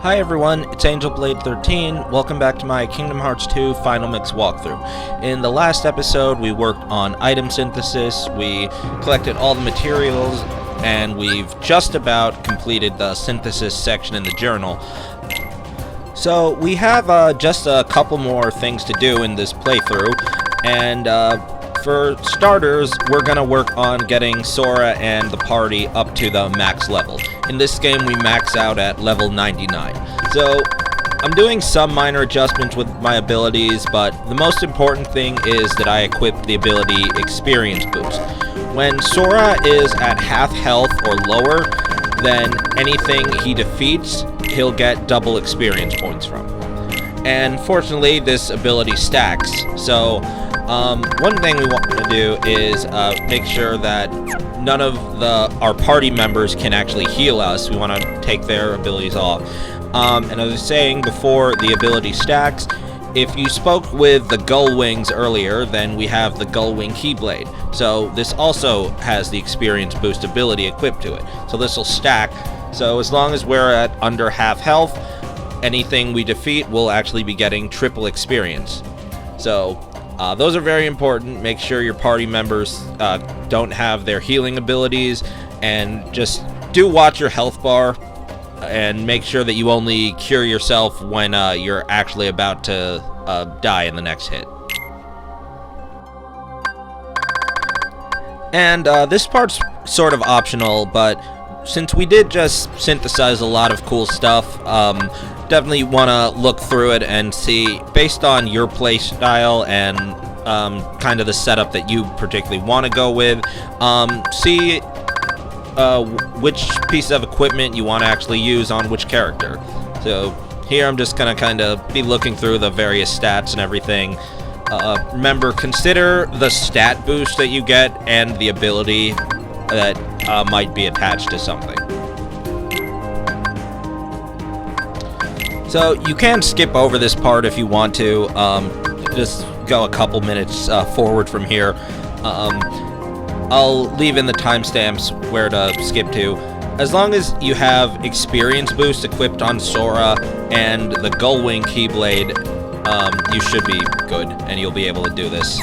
Hi everyone, it's AngelBlade13. Welcome back to my Kingdom Hearts 2 Final Mix walkthrough. In the last episode, we worked on item synthesis, we collected all the materials, and we've just about completed the synthesis section in the journal. So we have just a couple more things to do in this playthrough, and for starters, we're going to work on getting Sora and the party up to the max level. In this game, we max out at level 99. So, I'm doing some minor adjustments with my abilities, but the most important thing is that I equip the ability Experience Boost. When Sora is at half health or lower, then anything he defeats, he'll get double experience points from. And fortunately, this ability stacks, so one thing we want to do is make sure that none of our party members can actually heal us. We want to take their abilities off. And as I was saying before, the ability stacks. If you spoke with the Gull Wings earlier, then we have the Gull Wing Keyblade. So this also has the experience boost ability equipped to it. So this will stack. So as long as we're at under half health, anything we defeat will actually be getting triple experience. So those are very important. Make sure your party members don't have their healing abilities, and just do watch your health bar and make sure that you only cure yourself when you're actually about to die in the next hit. And this part's sort of optional, but since we did just synthesize a lot of cool stuff, definitely want to look through it and see, based on your play style and kind of the setup that you particularly want to go with, see which piece of equipment you want to actually use on which character. So here I'm just going to kind of be looking through the various stats and everything. Remember, consider the stat boost that you get and the ability that might be attached to something. So you can skip over this part if you want to, just go a couple minutes forward from here. I'll leave in the timestamps where to skip to. As long as you have experience boost equipped on Sora and the Gull Wing Keyblade, you should be good and you'll be able to do this.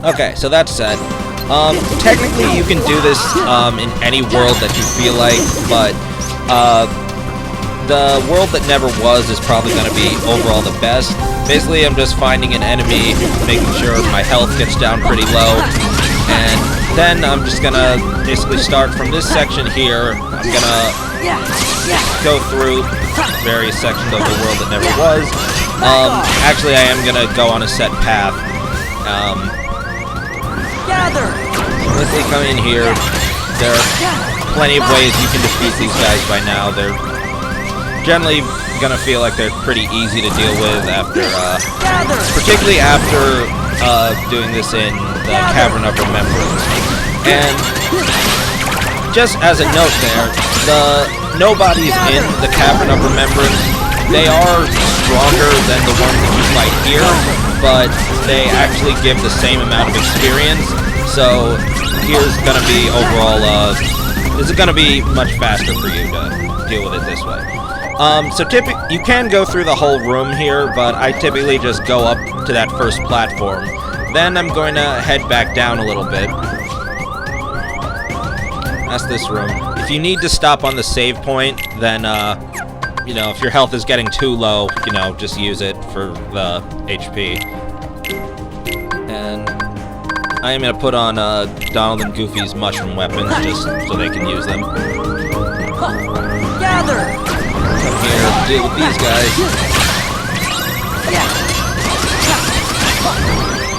Okay, so that said, technically you can do this in any world that you feel like, but the world that never was is probably going to be overall the best. Basically, I'm just finding an enemy, making sure my health gets down pretty low, and then I'm just going to basically start from this section here. I'm going to go through various sections of the world that never was. Actually, I am going to go on a set path. Let's come in here. There are plenty of ways you can defeat these guys by now. They're generally gonna feel like they're pretty easy to deal with after, particularly after doing this in the Cavern of Remembrance. And just as a note there, the nobodies in the Cavern of Remembrance, they are stronger than the ones that you fight here, but they actually give the same amount of experience. So here's gonna be overall, this is gonna be much faster for you to deal with it this way. So you can go through the whole room here, but I typically just go up to that first platform. Then I'm going to head back down a little bit. That's this room. If you need to stop on the save point, then, you know, if your health is getting too low, you know, just use it for the HP. And I am going to put on Donald and Goofy's mushroom weapons just so they can use them. Gather! Come here, deal with these guys.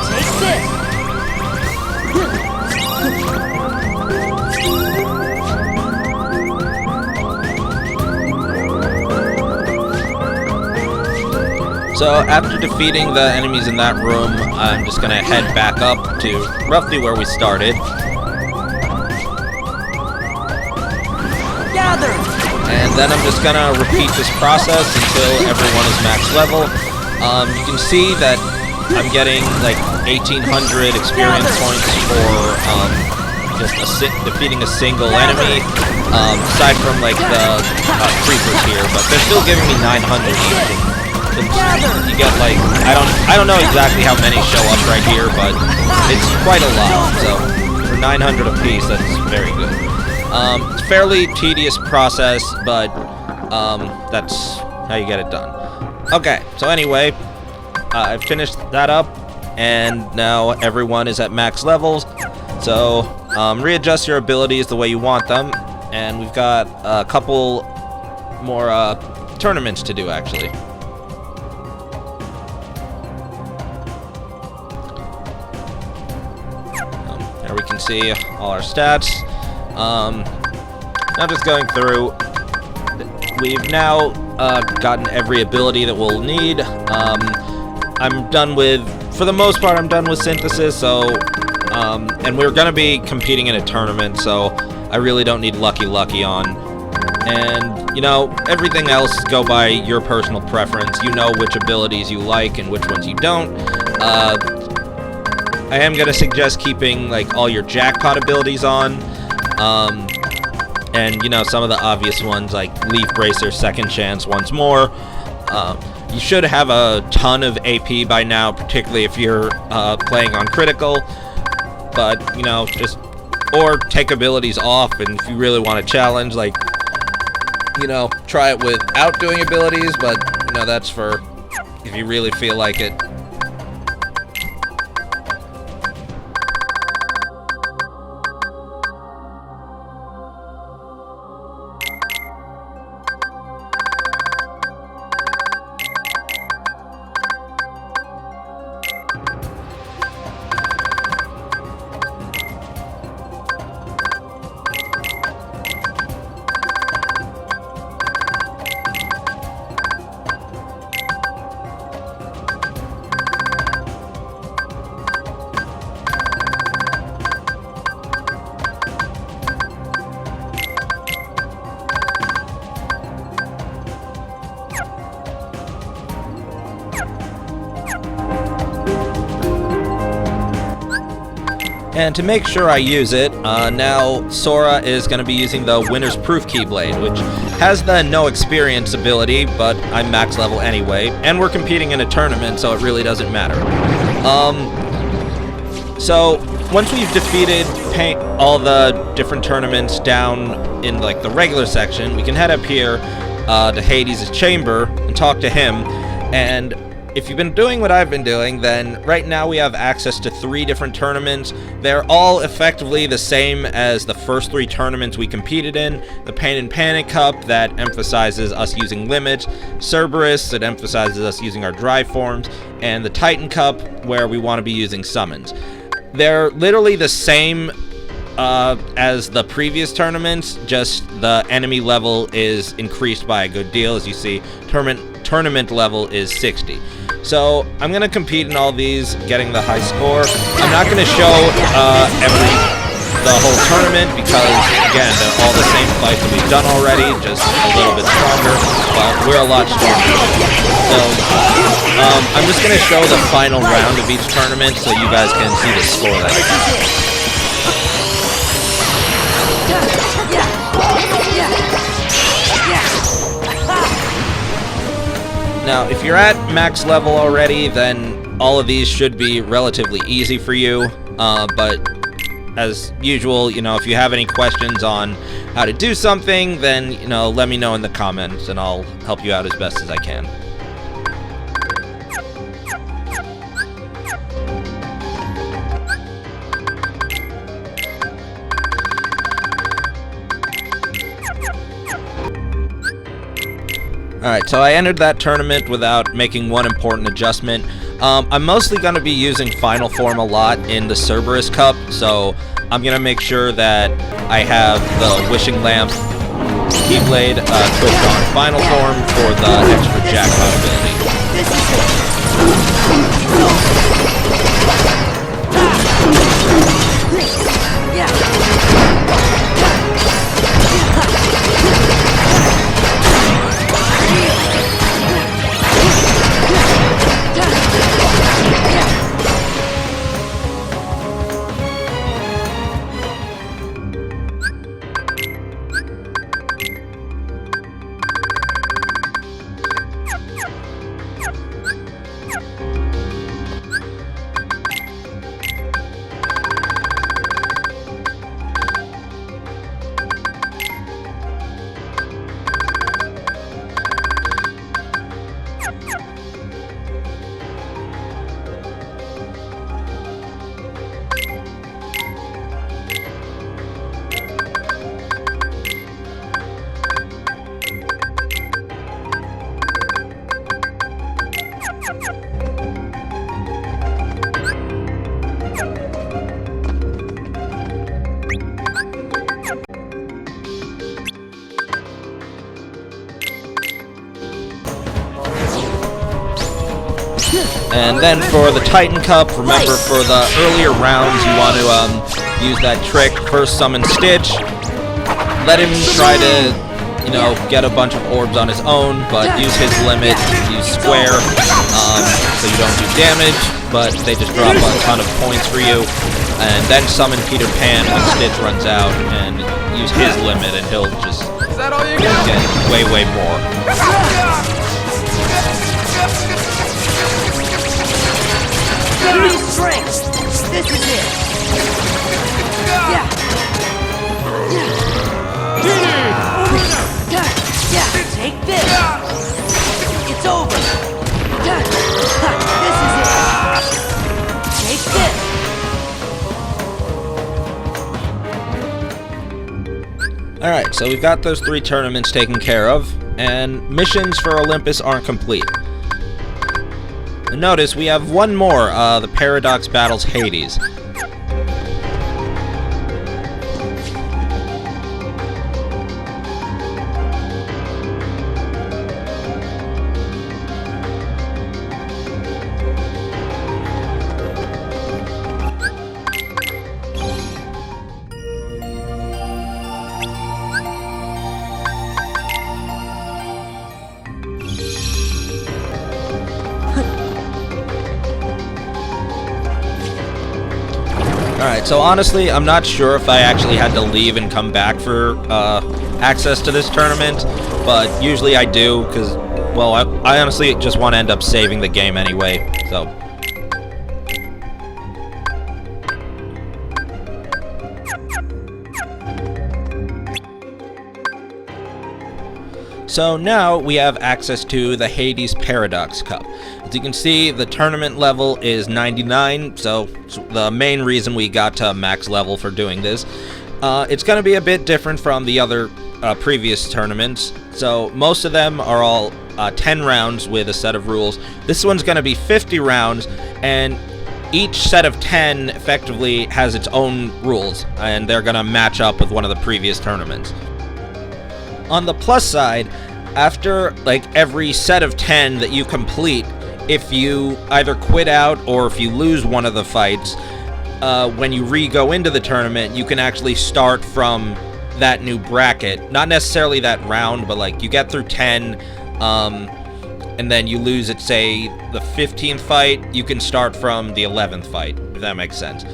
Take this! So after defeating the enemies in that room, I'm just going to head back up to roughly where we started. Gather! And then I'm just gonna repeat this process until everyone is max level. You can see that I'm getting like 1,800 experience points for just defeating a single enemy, aside from like the creepers here, but they're still giving me 900 each. You get like I don't know exactly how many show up right here, but it's quite a lot. So for 900 apiece, that's very good. It's a fairly tedious process, but that's how you get it done. Okay, so anyway, I've finished that up, and now everyone is at max levels. So readjust your abilities the way you want them, and we've got a couple more tournaments to do, actually. There we can see all our stats. Now just going through, we've now gotten every ability that we'll need. I'm done with, for the most part, I'm done with synthesis, so, and we're going to be competing in a tournament, so I really don't need Lucky on. And, you know, everything else go by your personal preference. You know which abilities you like and which ones you don't. I am going to suggest keeping, like, all your jackpot abilities on. And, you know, some of the obvious ones, like Leaf Bracer, Second Chance, Once More. You should have a ton of AP by now, particularly if you're playing on Critical. But, you know, just... Or take abilities off, and if you really want to challenge, like, you know, try it without doing abilities, but, you know, that's for if you really feel like it. And to make sure I use it, now Sora is going to be using the Winner's Proof Keyblade, which has the no experience ability, but I'm max level anyway, and we're competing in a tournament, so it really doesn't matter. So once we've defeated all the different tournaments down in like the regular section, we can head up here to Hades' chamber and talk to him. And if you've been doing what I've been doing, then right now we have access to 3 different tournaments. They're all effectively the same as the first 3 tournaments we competed in. The Pain and Panic Cup, that emphasizes us using limits. Cerberus, that emphasizes us using our dry forms. And the Titan Cup, where we want to be using summons. They're literally the same as the previous tournaments, just the enemy level is increased by a good deal. As you see, tournament level is 60. So I'm going to compete in all these, getting the high score. I'm not going to show the whole tournament because, again, they're all the same fights that we've done already, just a little bit stronger, but we're a lot stronger. So I'm just going to show the final round of each tournament so you guys can see the score that I got. Now, if you're at max level already, then all of these should be relatively easy for you, but as usual, you know, if you have any questions on how to do something, then, you know, let me know in the comments, and I'll help you out as best as I can. Alright, so I entered that tournament without making one important adjustment. I'm mostly going to be using Final Form a lot in the Cerberus Cup, so I'm going to make sure that I have the Wishing Lamp Keyblade equipped on Final Form for the extra jackpot ability. And then for the Titan Cup, remember for the earlier rounds you want to use that trick, first summon Stitch, let him try to, you know, get a bunch of orbs on his own, but use his limit, use Square, so you don't do damage, but they just drop a ton of points for you, and then summon Peter Pan when Stitch runs out, and use his limit, and he'll just get way, way more. Give me strength! This is it! Yeah! Take this! It's over! This is it! Take this! Alright, so we've got those 3 tournaments taken care of, and missions for Olympus aren't complete. And notice we have one more, the Paradox Battles Hades. Alright, so honestly, I'm not sure if I actually had to leave and come back for access to this tournament, but usually I do, because, well, I honestly just want to end up saving the game anyway, so. So now we have access to the Hades Paradox Cup. As you can see, the tournament level is 99, so the main reason we got to max level for doing this. It's going to be a bit different from the other previous tournaments. So most of them are all 10 rounds with a set of rules. This one's going to be 50 rounds, and each set of 10 effectively has its own rules, and they're going to match up with one of the previous tournaments. On the plus side, after like every set of 10 that you complete, if you either quit out or if you lose one of the fights, when you re-go into the tournament, you can actually start from that new bracket. Not necessarily that round, but like you get through 10, and then you lose at, say, the 15th fight, you can start from the 11th fight, if that makes sense.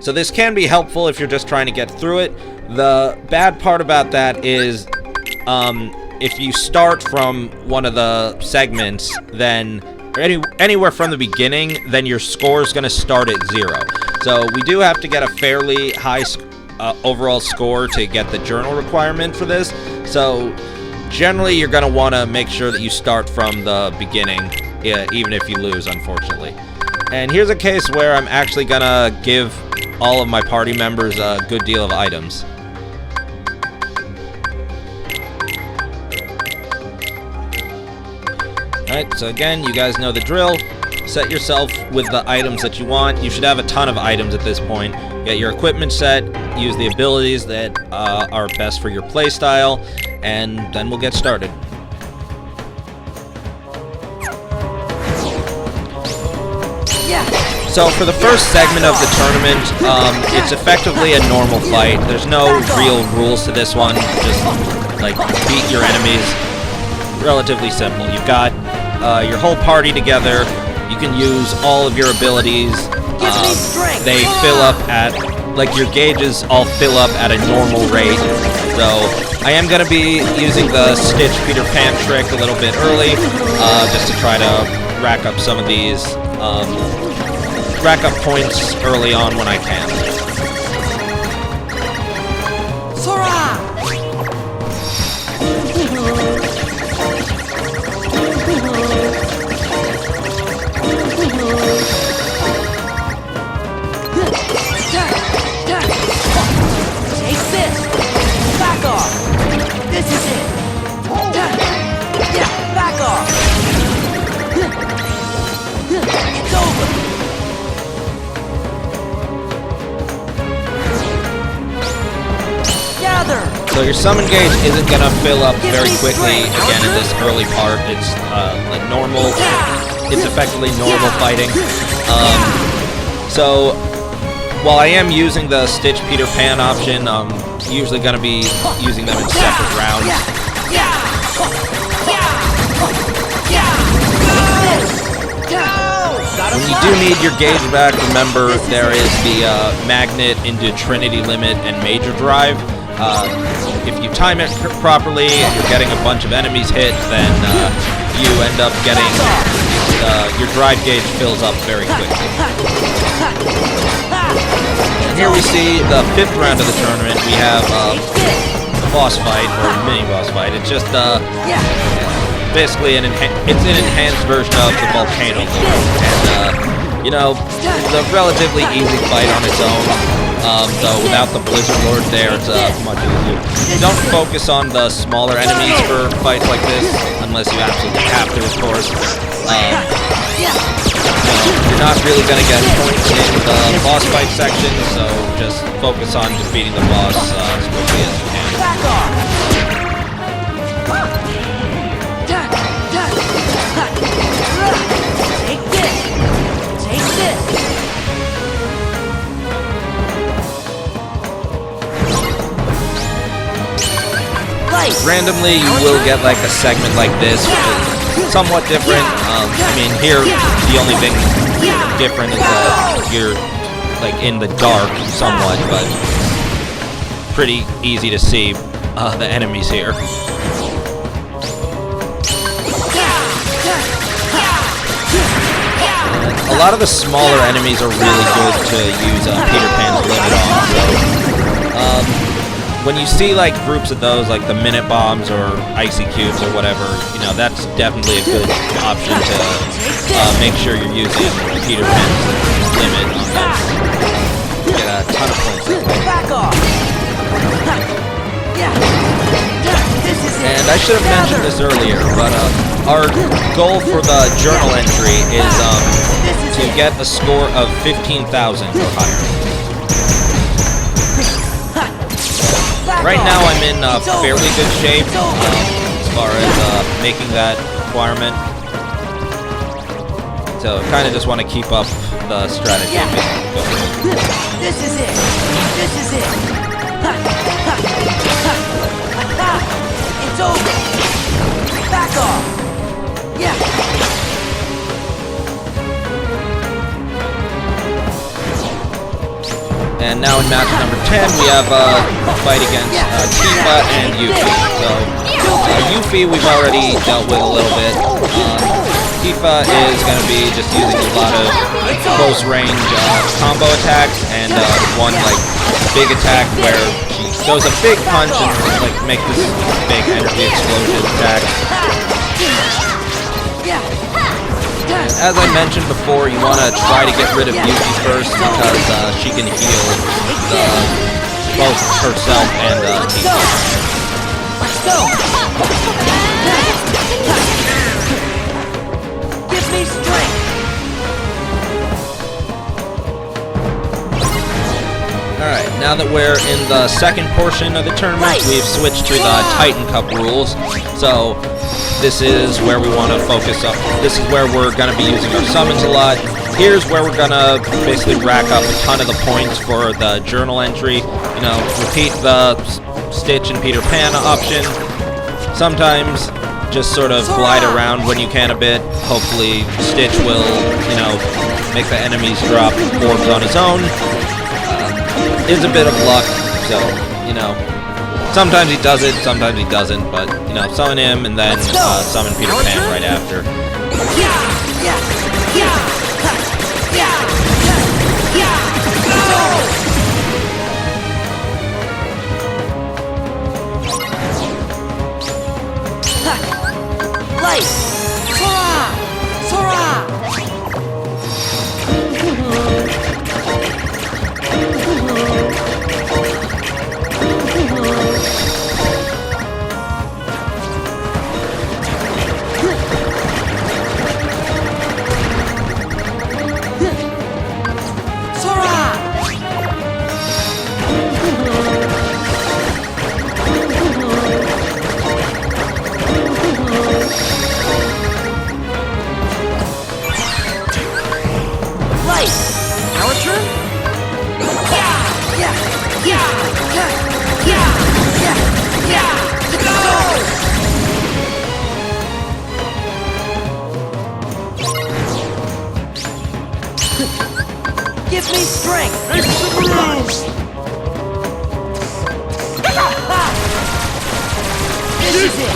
So this can be helpful if you're just trying to get through it. The bad part about that is if you start from one of the segments, then anywhere from the beginning, then your score is going to start at 0. So we do have to get a fairly high overall score to get the journal requirement for this. So generally, you're going to want to make sure that you start from the beginning, even if you lose, unfortunately. And here's a case where I'm actually going to give all of my party members a good deal of items. Alright, so again, you guys know the drill. Set yourself with the items that you want. You should have a ton of items at this point. Get your equipment set, use the abilities that are best for your playstyle, and then we'll get started. So for the first segment of the tournament, it's effectively a normal fight. There's no real rules to this one. Just like beat your enemies. Relatively simple. You've got your whole party together. You can use all of your abilities. They fill up at, like, your gauges all fill up at a normal rate. So I am going to be using the Stitch Peter Pan trick a little bit early, just to try to rack up some of these, rack up points early on when I can. Sora! Take this! Back off! This is it! Yeah, back off! It's over! Gather! So your summon gauge isn't going to fill up very quickly, again, in this early part. It's like normal, it's effectively normal fighting. So while I am using the Stitch Peter Pan option, I'm usually going to be using them in separate rounds. When you do need your gauge back, remember there is the Magnet into Trinity Limit and Major Drive. If you time it properly and you're getting a bunch of enemies hit, then you end up getting your drive gauge fills up very quickly. And here we see the 5th round of the tournament. We have a boss fight, or mini boss fight. It's just basically it's an enhanced version of the Volcano Lord. And you know, it's a relatively easy fight on its own. Though without the Blizzard Lord there, it's much easier. Don't focus on the smaller enemies for fights like this, unless you absolutely have to, of course. You're not really going to get points in the boss fight section, so just focus on defeating the boss as quickly as you can. Back off! Take this! Take this! Randomly, you will get like a segment like this, which is somewhat different. I mean, here the only thing different is that you're like in the dark somewhat, but pretty easy to see the enemies here. A lot of the smaller enemies are really good to use Peter Pan's limit on. So, when you see like groups of those, like the minute bombs or icy cubes or whatever, you know, that's definitely a good option to make sure you're using Peter Pan's limit on this. Get a ton of points that way. Back off. And I should have mentioned this earlier, but our goal for the journal entry is to get a score of 15,000 or higher. Right now I'm in fairly good shape as far as making that requirement. So kind of just want to keep up the strategy. This is it. This is it. It's over. Back off. Yeah. And now in match number 10, we have a fight against Tifa and Yuffie. So, Yuffie we've already dealt with a little bit. Tifa is going to be just using a lot of close range combo attacks and one like big attack where she throws a big punch and like make this big energy explosion attack. As I mentioned before, you want to try to get rid of Yuffie first because she can heal both herself and Tifa. Let's go. Give me strength. Alright, now that we're in the second portion of the tournament, we've switched to the Titan Cup rules. So this is where we want to focus up. This is where we're going to be using our summons a lot. Here's where we're going to basically rack up a ton of the points for the journal entry. You know, repeat the Stitch and Peter Pan option. Sometimes just sort of glide around when you can a bit. Hopefully Stitch will, you know, make the enemies drop orbs on his own. It's a bit of luck, so, you know, sometimes he does it, sometimes he doesn't, but, you know, summon him and then summon Peter Pan right after. Light! Sora! Sora! Give me strength! This is it!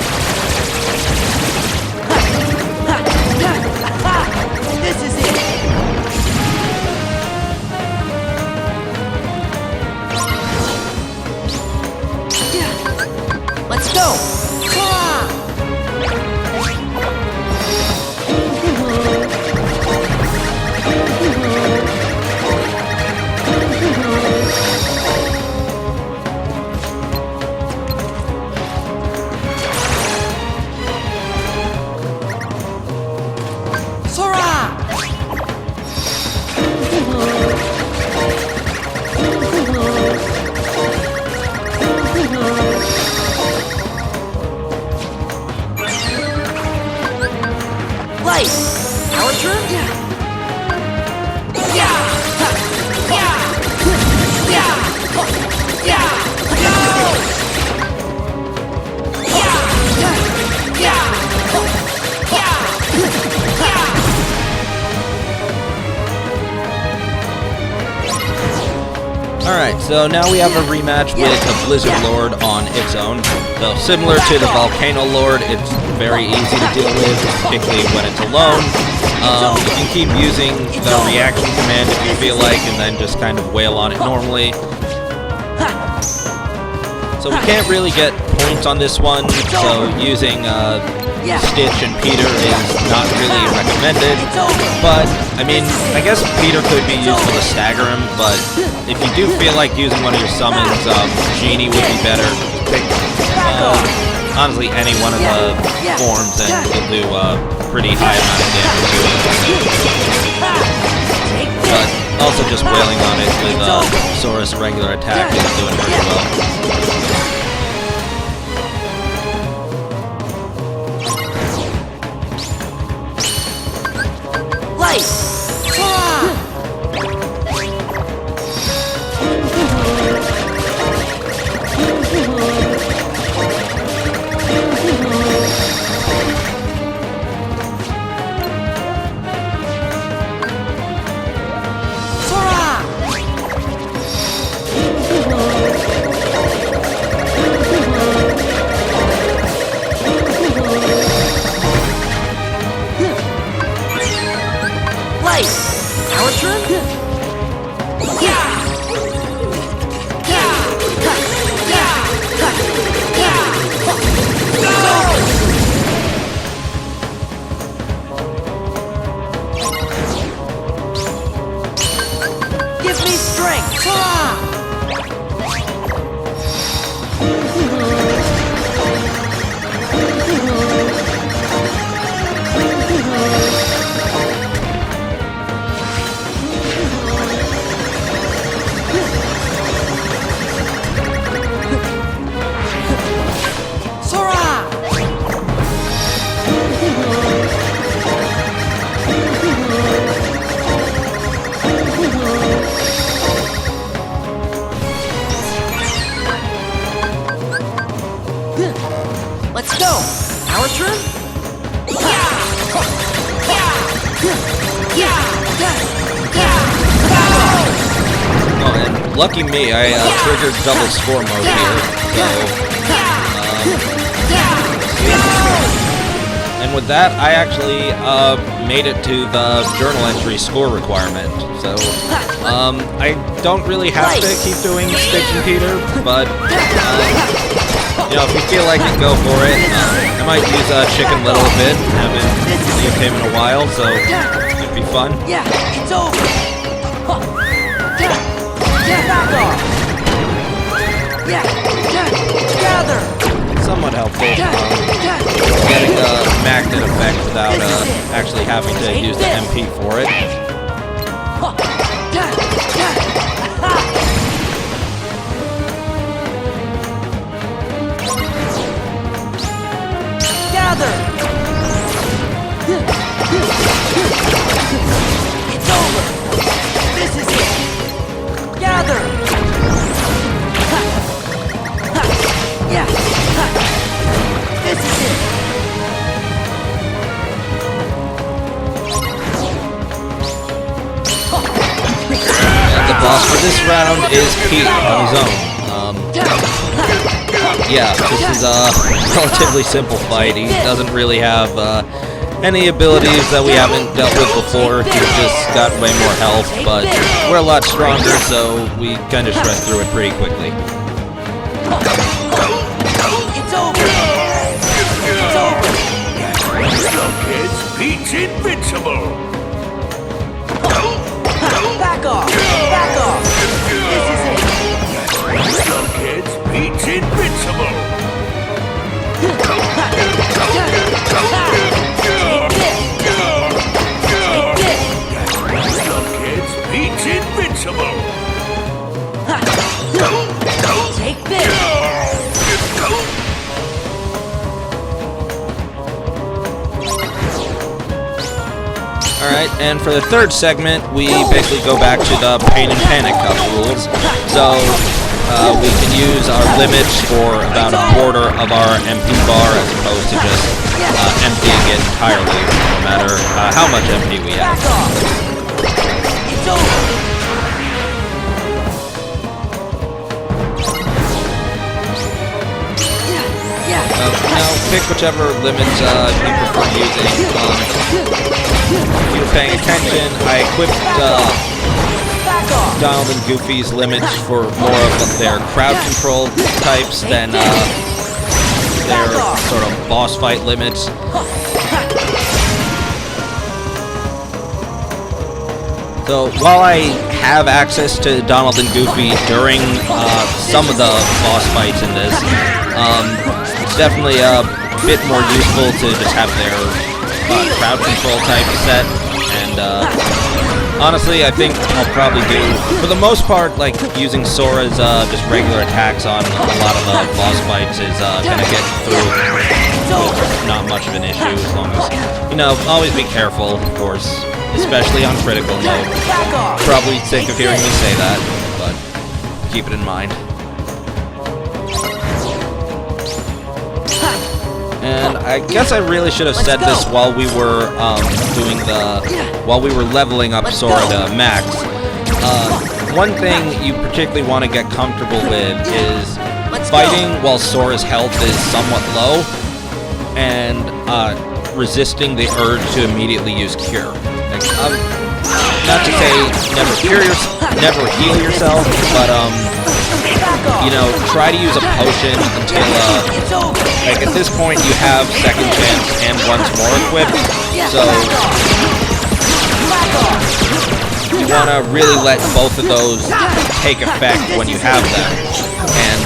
This is it! Let's go! Light! Our turn? Alright, so now we have a rematch with the Blizzard Lord on its own. So similar to the Volcano Lord, it's very easy to deal with, particularly when it's alone. You can keep using the reaction command if you feel like, and then just kind of wail on it normally. So we can't really get points on this one, so using Stitch and Peter is not really recommended. But, I mean, I guess Peter could be useful to stagger him, but if you do feel like using one of your summons, Genie would be better. Pick, honestly, any one of the forms and you'll do a pretty high amount of damage to it. But also just wailing on it with Sora's regular attack is doing pretty well. Light! Sora! Our turn? Give me strength! Sora! Let's go! Our turn? Oh, and lucky me, I triggered double score mode here, so... and with that, I actually made it to the journal entry score requirement, so... I don't really have to keep doing Stitch and Peter, but... you know, if you feel like it, go for it. I might use Chicken Little a bit. Haven't used him in a while, so it'd be fun. Yeah, it's over. Back off. Gather. Somewhat helpful. Getting a magnet effect without actually having to use the MP for it. It's over. This is it. Gather. Yeah. This is it. And the boss for this round is Pete on his own. Yeah, this is a relatively simple fight. He doesn't really have any abilities that we haven't dealt with before. He's just got way more health, but we're a lot stronger, so we kind of shred through it pretty quickly. It's over. It's over. Look, kids, Pete's invincible. Back off. Back off. This is it. Look, kids, Pete's invincible. Look, kids, Pete's invincible. Take this. Alright, and for the third segment, we basically go back to the Pain and Panic Cup rules. So, we can use our limits for about a quarter of our MP bar as opposed to just emptying it entirely, no matter how much MP we have. Back off. It's over. Now, pick whichever limits you prefer using. If you're paying attention, I equipped Donald and Goofy's limits for more of their crowd control types than their sort of boss fight limits. So while I have access to Donald and Goofy during some of the boss fights in this, it's definitely a bit more useful to just have their crowd control type set. And honestly, I think I'll probably do, for the most part, like using Sora's just regular attacks on a lot of the boss fights is gonna get through with not much of an issue, as long as, you know, always be careful, of course. Especially on critical mode. Probably sick of hearing me say that, but keep it in mind. And I guess I really should have said this while we were while we were leveling up Sora to max. One thing you particularly want to get comfortable with is fighting while Sora's health is somewhat low, and resisting the urge to immediately use Cure. Not to say never heal yourself, but you know, try to use a potion until like at this point you have second chance and once more equipped, so you want to really let both of those take effect when you have them, and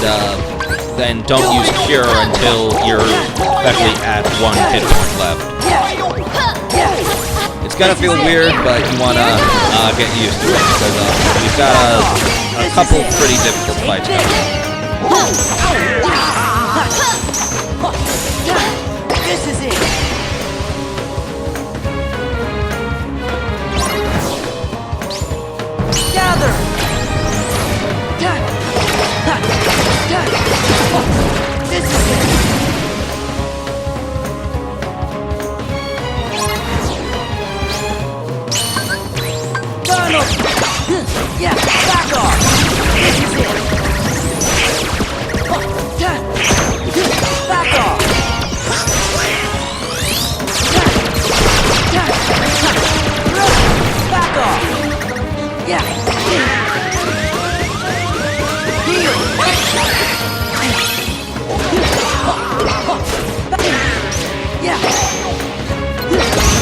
then don't use Cure until you're especially at one hit point left. It's gonna feel weird, but you wanna get used to it, because you've got a couple pretty difficult fights coming. This is it. Gather. This is it. Yeah, back off! This is it! Back off! Back off! Yeah! Heal!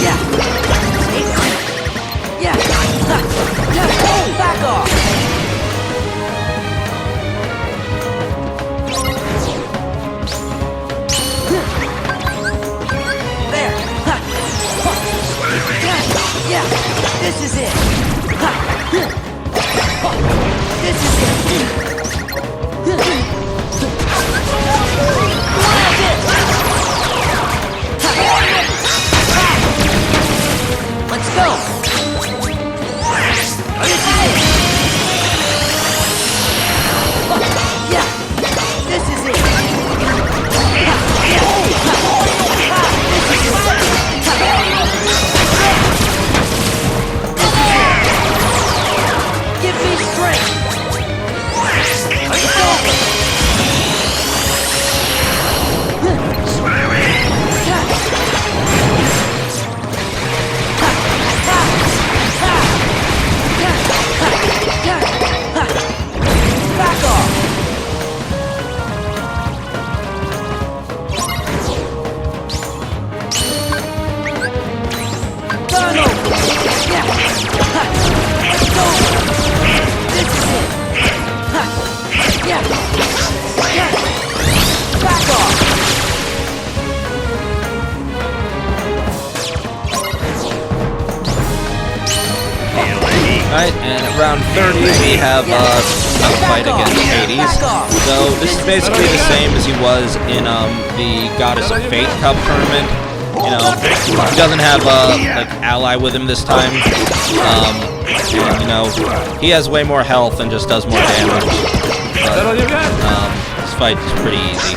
Yeah! Yeah! Yeah! Back off! There! Yeah! This is it! This is it! Let's go! Alright, and at round 30 we have a fight against Hades. So this is basically the same as he was in the Goddess of Fate Cup tournament. You know, he doesn't have a like ally with him this time. And, you know, he has way more health and just does more damage. But, this fight is pretty easy.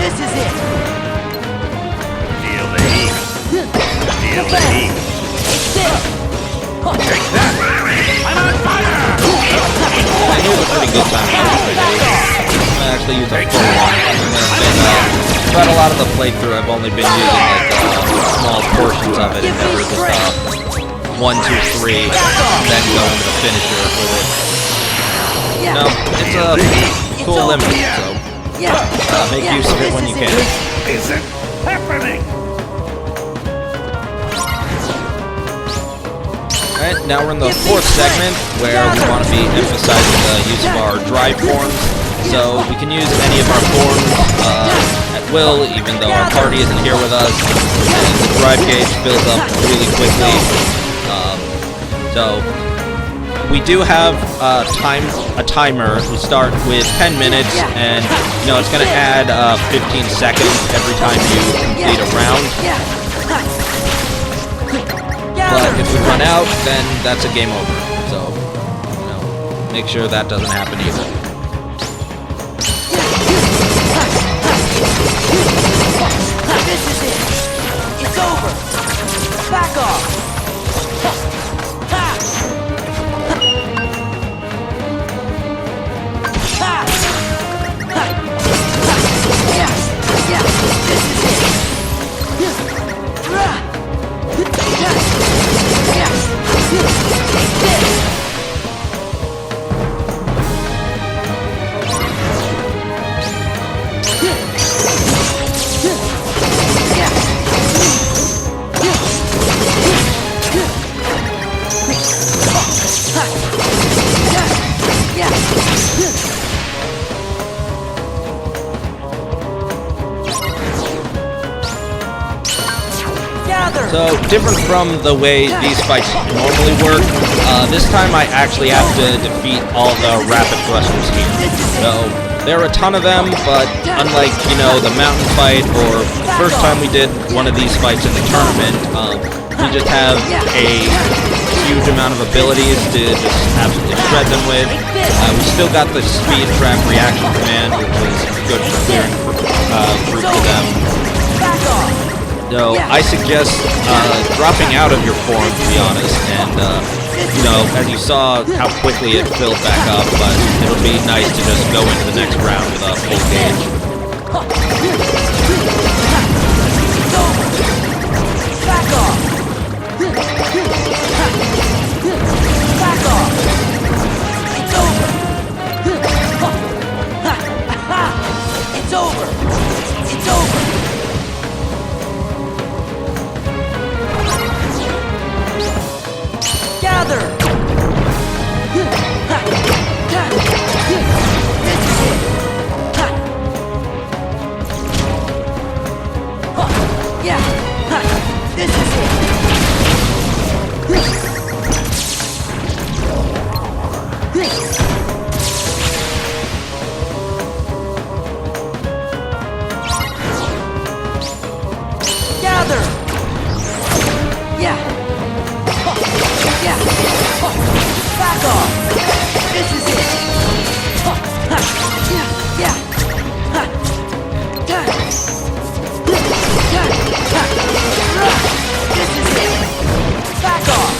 This is it. Feel the heat. Feel the heat. It's it. Take that. I'm on fire. Here's a pretty good time. I actually use a full one. And then throughout a lot of the playthrough, I've only been using like small portions of it and never just 1, 2, 3, and then go into the finisher with it. No, it's a cool limit, so make use of it when you can. Is it happening? Alright, now we're in the fourth segment where we want to be emphasizing the use of our drive forms. So we can use any of our forms at will, even though our party isn't here with us. And the drive gauge fills up really quickly. So we do have a timer. We start with 10 minutes, and it's going to add 15 seconds every time you complete a round. But if we run out, then that's a game over. So, make sure that doesn't happen either. This is it. It's over. Back off. So, different from the way these fights normally work, this time I actually have to defeat all the rapid thrusters here. So, there are a ton of them, but unlike, the mountain fight or the first time we did one of these fights in the tournament, we just have a huge amount of abilities to just absolutely shred them with. We still got the speed trap reaction command, which is good for clearing through to them. So I suggest dropping out of your form, to be honest, and as you saw how quickly it filled back up, but it'll be nice to just go into the next round with a full gauge. Back off! Back off! It's over! It's over! It's over! Gather! This is it! Gather! Back off! This is it! This is it! Back off!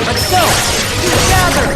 Let's go! Gather!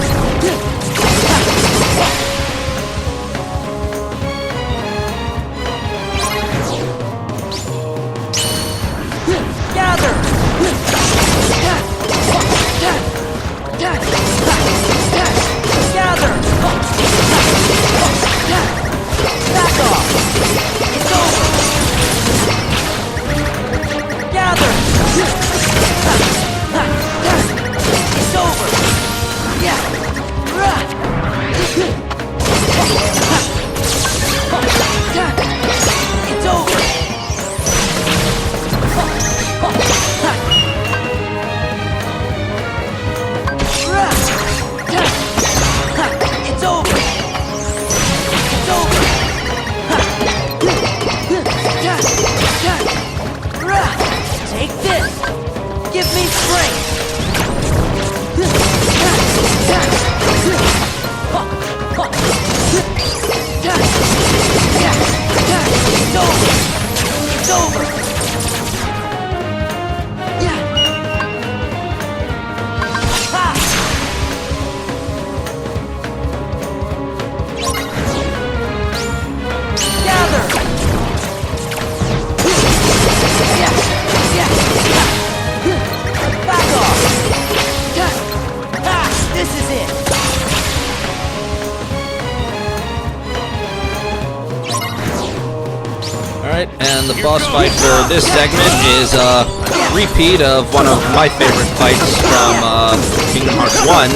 boss fight for this segment is a repeat of one of my favorite fights from Kingdom Hearts 1,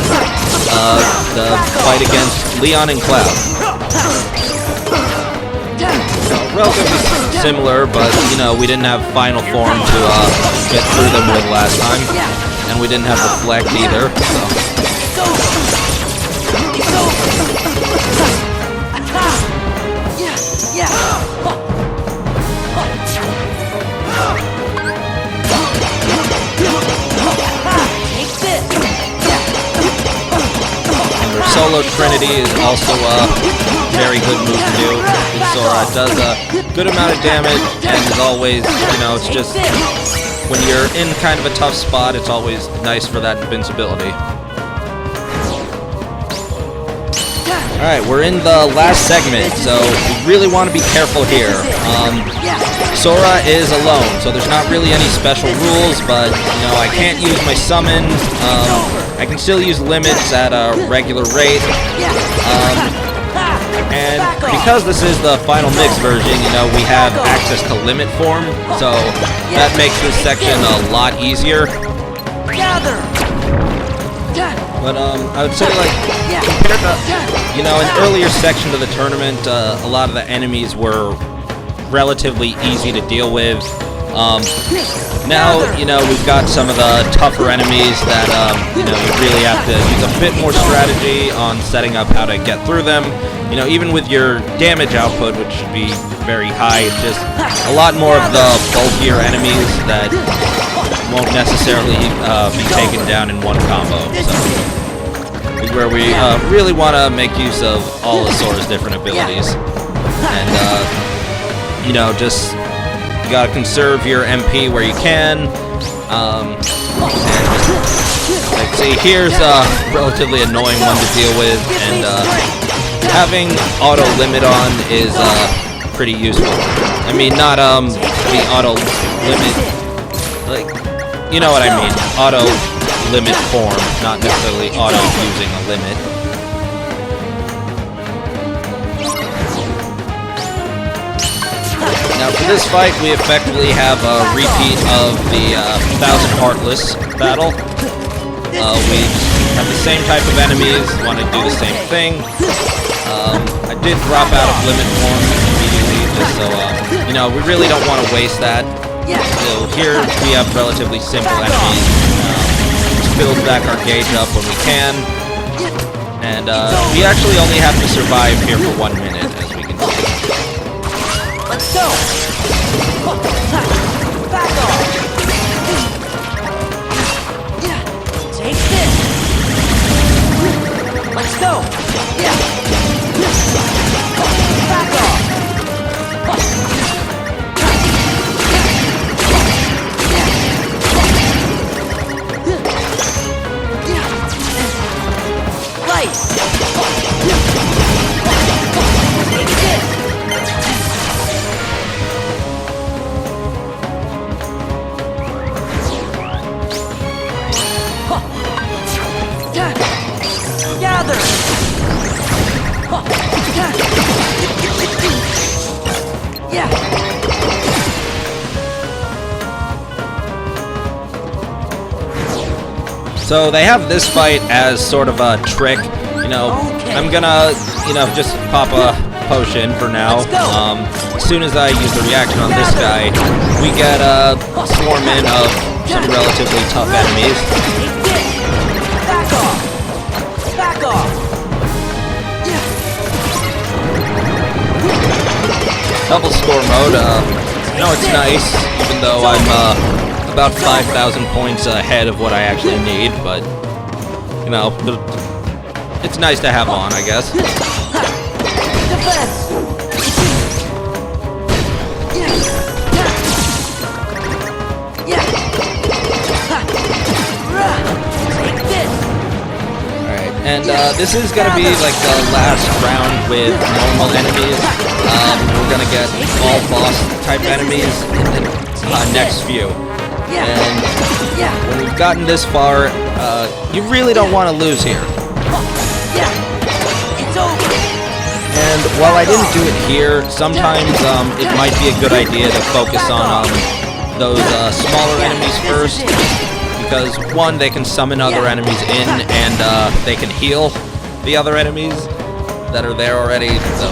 the fight against Leon and Cloud. Relatively similar, but you know, we didn't have final form to get through them with last time, and we didn't have Reflect either. Solo Trinity is also a very good move to do. Sora does a good amount of damage, and as always, you know, it's just when you're in kind of a tough spot, it's always nice for that invincibility. Alright, we're in the last segment, so we really want to be careful here. Sora is alone, so there's not really any special rules, but, you know, I can't use my summons. I can still use limits at a regular rate. And because this is the final mix version, you know, we have access to limit form, so that makes this section a lot easier. But I would say, like, compared to, you know, in earlier sections of the tournament, a lot of the enemies were relatively easy to deal with. Now, you know, we've got some of the tougher enemies that, you know, we really have to use a bit more strategy on setting up how to get through them. You know, even with your damage output, which should be very high, it's just a lot more of the bulkier enemies that won't necessarily be taken down in one combo. So, is where we really want to make use of all of Sora's different abilities. And, you know, just you gotta conserve your MP where you can. And just, like, see, here's a relatively annoying one to deal with, and having auto limit on is pretty useful. I mean, not the auto limit, like, you know what I mean, auto limit form, not necessarily auto using a limit. Now for this fight, we effectively have a repeat of the 1,000 Heartless battle. We have the same type of enemies, want to do the same thing. I did drop out of limit form immediately, just so, you know, we really don't want to waste that. So here we have relatively simple enemies. Just build back our gauge up when we can. And we actually only have to survive here for 1 minute, as we can see. Let's go! Back off! Take this! Let's go! Back off! Light! Take this! Gather! Yeah. So they have this fight as sort of a trick. You know, I'm gonna, you know, just pop a potion for now. As soon as I use the reaction on this guy, we get a swarm in of some relatively tough enemies. Back off! Back off! Double score mode, you know, it's nice, even though I'm about 5,000 points ahead of what I actually need, but, you know, it's nice to have on, I guess. Defense! Take this! Alright, and this is gonna be like the last round with normal enemies. We're gonna get all boss type enemies in the next few. And when we've gotten this far, you really don't want to lose here. It's over. And while I didn't do it here, sometimes it might be a good idea to focus on those smaller enemies first, because one, they can summon other enemies in, and they can heal the other enemies that are there already. So,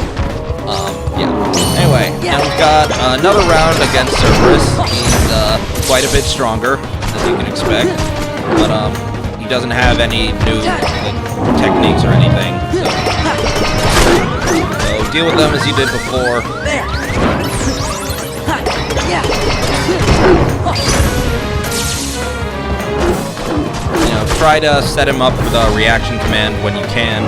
yeah. Anyway, now we've got another round against Cerberus. He's quite a bit stronger, as you can expect, but he doesn't have any new techniques or anything. So deal with them as you did before. You know, try to set him up with a reaction command when you can.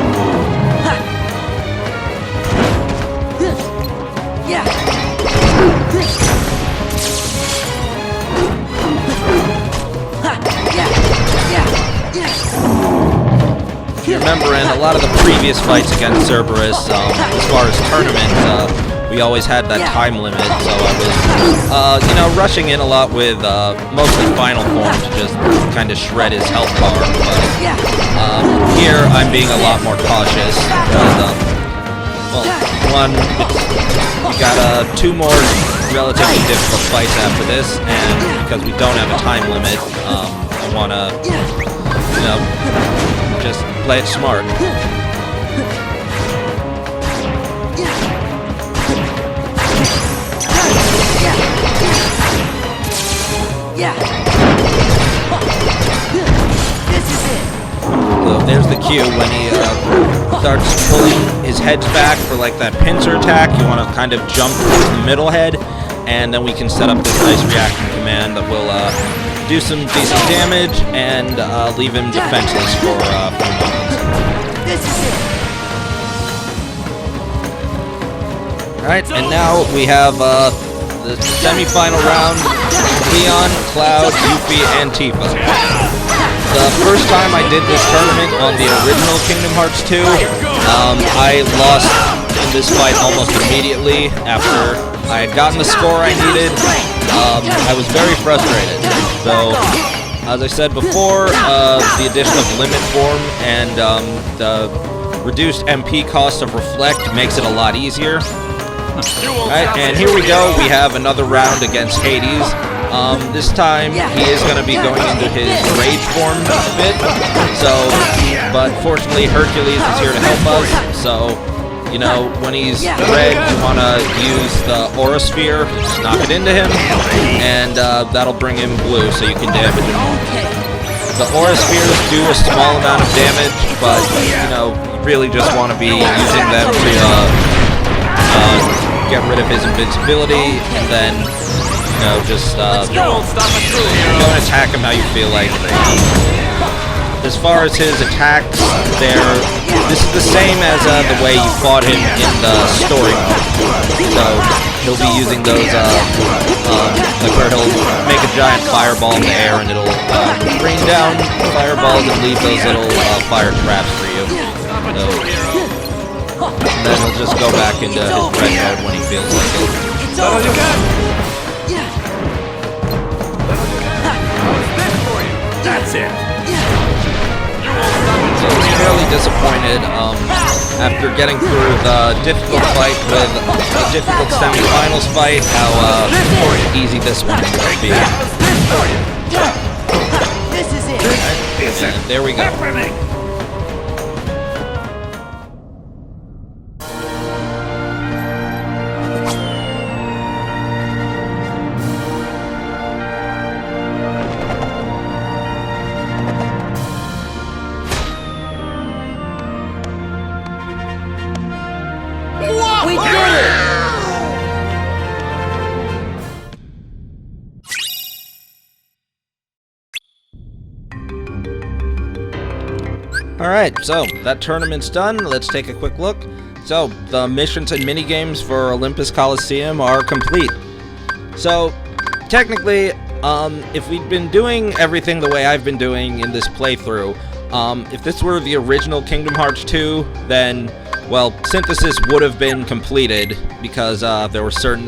If you remember, in a lot of the previous fights against Cerberus, as far as tournaments, we always had that time limit, so I was, you know, rushing in a lot with mostly final form to just kind of shred his health bar. But here, I'm being a lot more cautious because, well, one, we got 2 more relatively difficult fights after this, and because we don't have a time limit, I want to, you know, just play it smart. So there's the cue when he starts pulling his heads back for like that pincer attack. You want to kind of jump towards the middle head, and then we can set up this nice reaction command that will do some decent damage and leave him defenseless for a few moments. Alright, and now we have the semi-final round: Leon, Cloud, Yuffie, and Tifa. The first time I did this tournament on the original Kingdom Hearts 2, I lost in this fight almost immediately after I had gotten the score I needed. I was very frustrated. So, as I said before, the addition of Limit Form and the reduced MP cost of Reflect makes it a lot easier. Alright, and here we go. We have another round against Hades. This time, he is going to be going into his Rage form a bit. So, but fortunately, Hercules is here to help us. So, you know, when he's red, you want to use the Aura Sphere, just knock it into him, and that'll bring him blue so you can damage him more. The Aura Spheres do a small amount of damage, but, you know, you really just want to be using them to get rid of his invincibility, and then, you know, just go and attack him how you feel like. As far as his attacks, this is the same as the way you fought him in the story mode. So he'll be using those, like where he'll make a giant fireball in the air and it'll rain down fireballs and leave those little fire traps for you. So, and then he'll just go back into his red mode when he feels like it. That's all you got. That's it. So I was fairly disappointed after getting through the difficult fight with a difficult semi-finals fight, how easy this one is going to be. This is it. And there we go. We did it! Alright, so that tournament's done. Let's take a quick look. So, the missions and minigames for Olympus Coliseum are complete. So, technically, if we'd been doing everything the way I've been doing in this playthrough, if this were the original Kingdom Hearts 2, then, well, Synthesis would have been completed because there were certain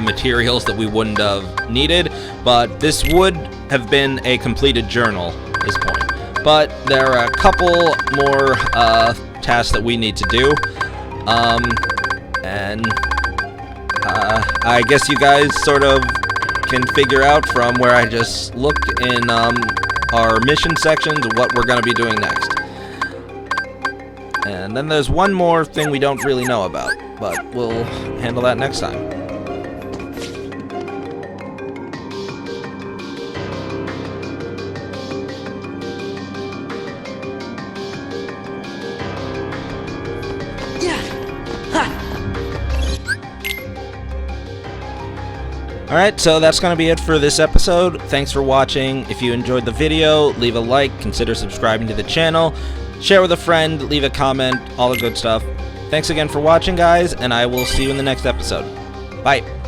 materials that we wouldn't have needed, but this would have been a completed journal at this point. But there are a couple more tasks that we need to do. And I guess you guys sort of can figure out from where I just looked in our mission sections what we're going to be doing next. And then there's one more thing we don't really know about, but we'll handle that next time. Alright, so that's going to be it for this episode. Thanks for watching. If you enjoyed the video, leave a like, consider subscribing to the channel, share with a friend, leave a comment, all the good stuff. Thanks again for watching, guys, and I will see you in the next episode. Bye.